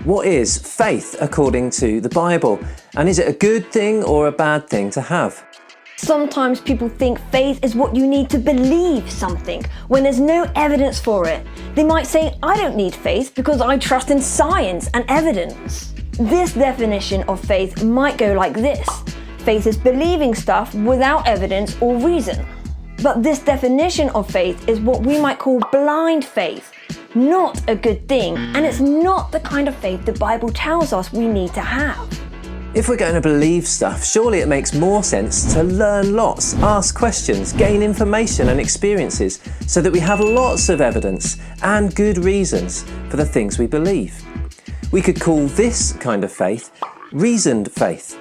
What is faith according to the Bible? And is it a good thing or a bad thing to have? Sometimes people think faith is what you need to believe something when there's no evidence for it. They might say, I don't need faith because I trust in science and evidence. This definition of faith might go like this. Faith is believing stuff without evidence or reason. But this definition of faith is what we might call blind faith. Not a good thing, and it's not the kind of faith the Bible tells us we need to have. If we're going to believe stuff, surely it makes more sense to learn lots, ask questions, gain information and experiences so that we have lots of evidence and good reasons for the things we believe. We could call this kind of faith reasoned faith,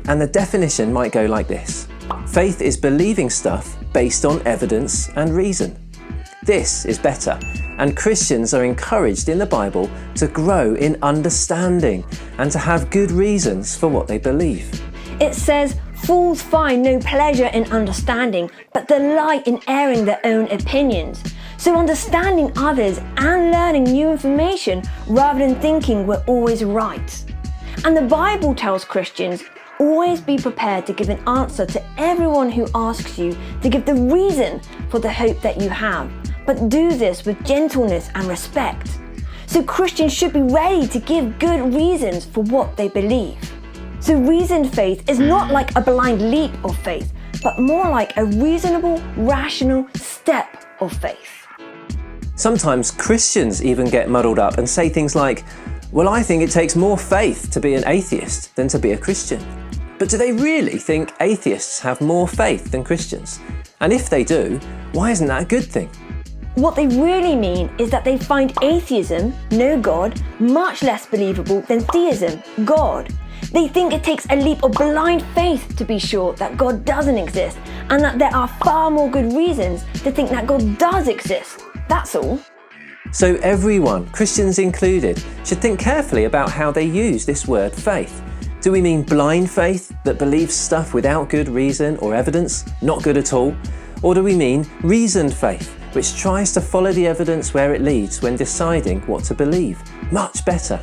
and the definition might go like this. Faith is believing stuff based on evidence and reason. This is better, and Christians are encouraged in the Bible to grow in understanding and to have good reasons for what they believe. It says, fools find no pleasure in understanding, but delight in airing their own opinions. So understanding others and learning new information rather than thinking we're always right. And the Bible tells Christians, always be prepared to give an answer to everyone who asks you to give the reason for the hope that you have. But do this with gentleness and respect. So Christians should be ready to give good reasons for what they believe. So reasoned faith is not like a blind leap of faith, but more like a reasonable, rational step of faith. Sometimes Christians even get muddled up and say things like, well, I think it takes more faith to be an atheist than to be a Christian. But do they really think atheists have more faith than Christians? And if they do, why isn't that a good thing? What they really mean is that they find atheism, no God, much less believable than theism, God. They think it takes a leap of blind faith to be sure that God doesn't exist, and that there are far more good reasons to think that God does exist. That's all. So everyone, Christians included, should think carefully about how they use this word faith. Do we mean blind faith that believes stuff without good reason or evidence, not good at all? Or do we mean reasoned faith, which tries to follow the evidence where it leads when deciding what to believe? Much better.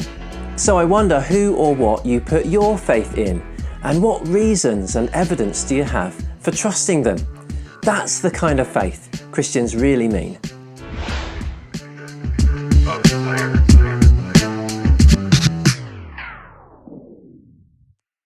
So I wonder who or what you put your faith in, and what reasons and evidence do you have for trusting them? That's the kind of faith Christians really mean.